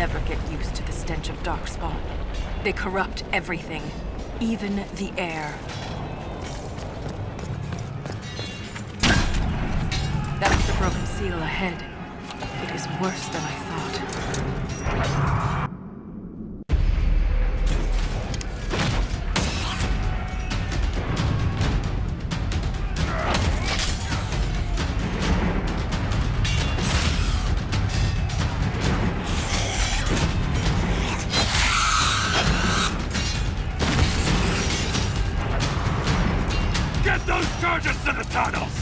never get used to the stench of Darkspawn. They corrupt everything, even the air. That's the broken seal ahead. It is worse than I thought. Get those charges to the tunnels!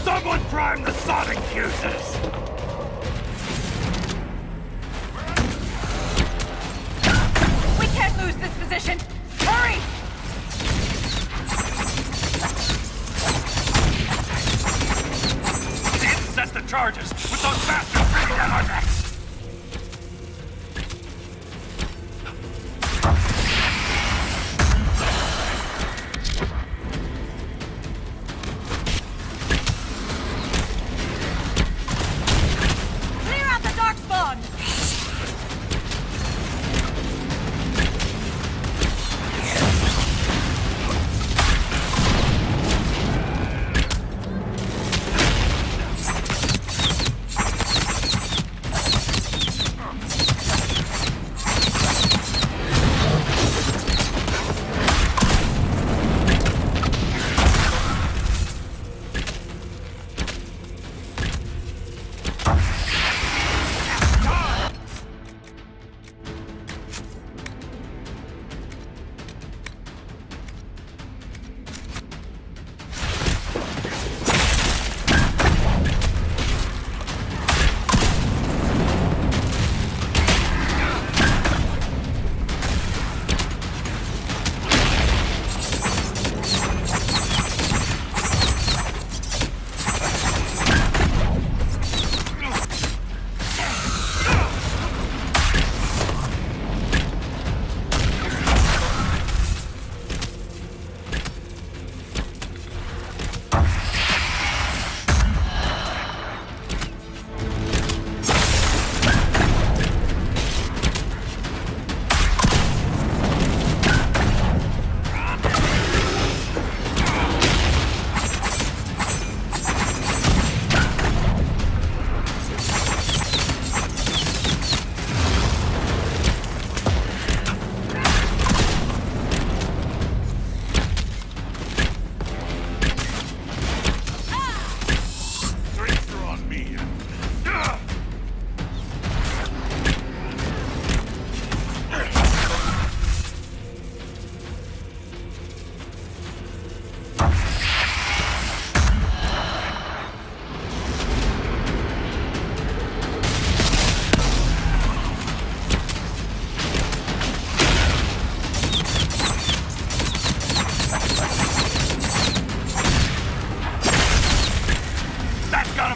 Someone prime the sonic fuses! We can't lose this position! Hurry! We need to set the charges with those bastards breathing down our necks! Clear out the Darkspawn!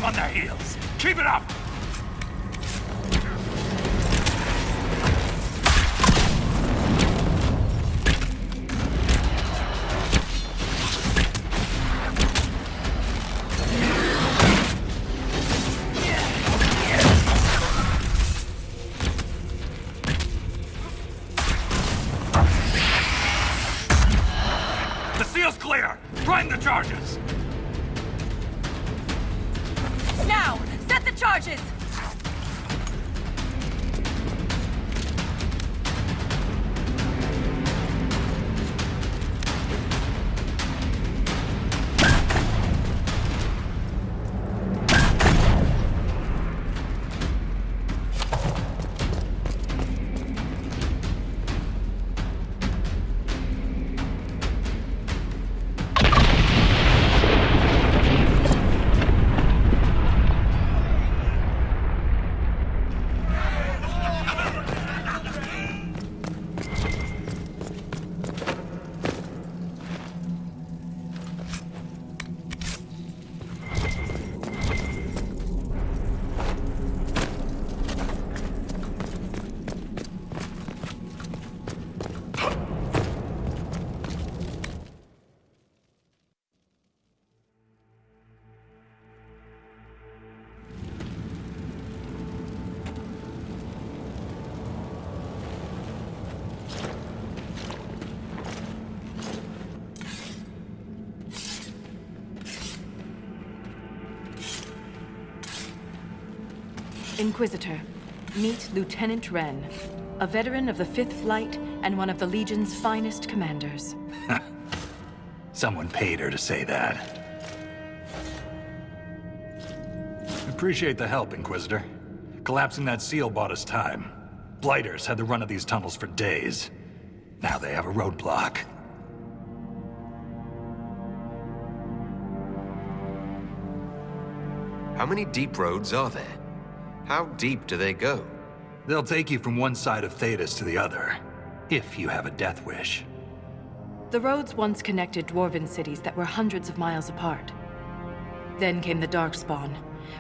On their heels. Keep it up! The seal's clear! Prime the charges! Now! Set the charges! Inquisitor, meet Lieutenant Wren, a veteran of the 5th Flight and one of the Legion's finest commanders. Someone paid her to say that. Appreciate the help, Inquisitor. Collapsing that seal bought us time. Blighters had the run of these tunnels for days. Now they have a roadblock. How many deep roads are there? How deep do they go? They'll take you from one side of Thetis to the other, if you have a death wish. The roads once connected dwarven cities that were hundreds of miles apart. Then came the Darkspawn.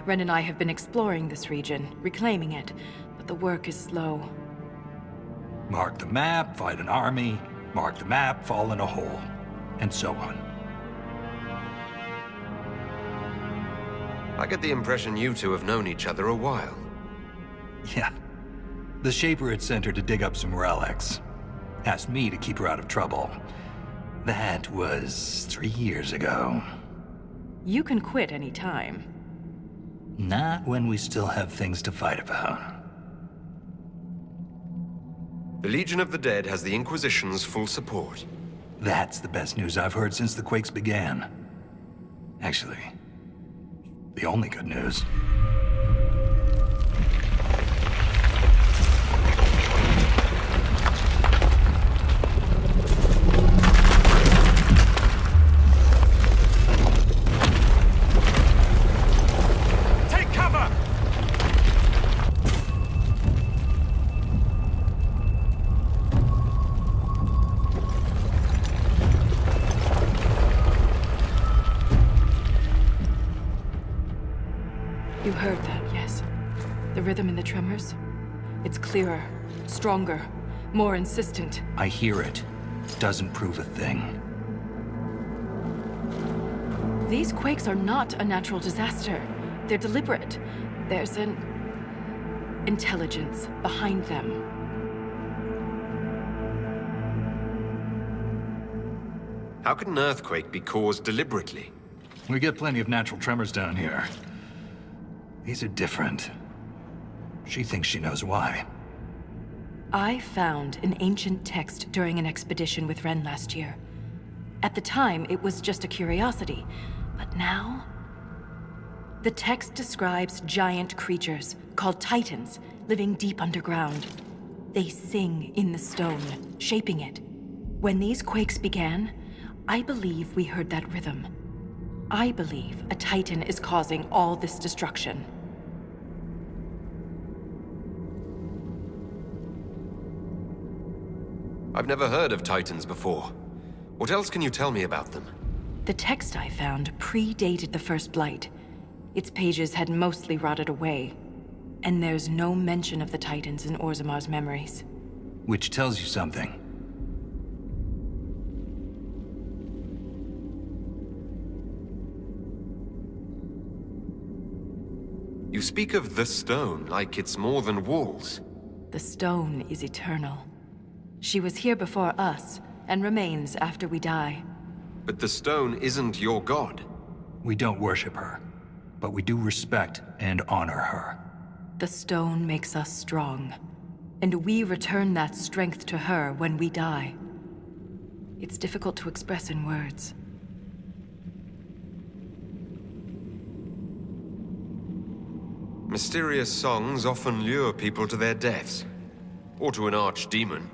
Ren and I have been exploring this region, reclaiming it, but the work is slow. Mark the map, fight an army. Mark the map, fall in a hole. And so on. I get the impression you two have known each other a while. Yeah. The Shaper had sent her to dig up some relics. Asked me to keep her out of trouble. That was 3 years ago. You can quit any time. Not when we still have things to fight about. The Legion of the Dead has the Inquisition's full support. That's the best news I've heard since the Quakes began. Actually, the only good news. You heard that, yes? The rhythm in the tremors? It's clearer, stronger, more insistent. I hear it. Doesn't prove a thing. These quakes are not a natural disaster. They're deliberate. There's an intelligence behind them. How could an earthquake be caused deliberately? We get plenty of natural tremors down here. These are different. She thinks she knows why. I found an ancient text during an expedition with Ren last year. At the time, it was just a curiosity. But now? The text describes giant creatures, called Titans, living deep underground. They sing in the stone, shaping it. When these quakes began, I believe we heard that rhythm. I believe a Titan is causing all this destruction. I've never heard of Titans before. What else can you tell me about them? The text I found predated the First Blight. Its pages had mostly rotted away. And there's no mention of the Titans in Orzamar's memories. Which tells you something. You speak of the stone like it's more than walls. The stone is eternal. She was here before us, and remains after we die. But the stone isn't your god. We don't worship her, but we do respect and honor her. The stone makes us strong, and we return that strength to her when we die. It's difficult to express in words. Mysterious songs often lure people to their deaths. Or to an archdemon.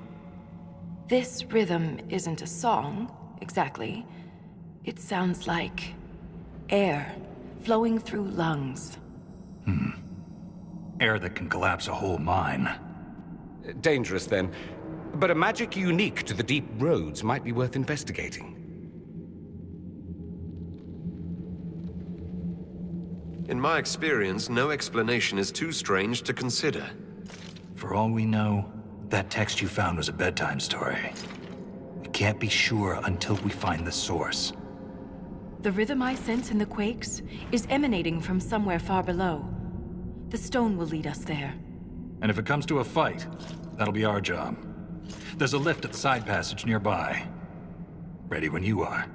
This rhythm isn't a song, exactly. It sounds like air flowing through lungs. Air that can collapse a whole mine. Dangerous, then. But a magic unique to the deep roads might be worth investigating. In my experience, no explanation is too strange to consider. For all we know, that text you found was a bedtime story. We can't be sure until we find the source. The rhythm I sense in the quakes is emanating from somewhere far below. The stone will lead us there. And if it comes to a fight, that'll be our job. There's a lift at the side passage nearby. Ready when you are.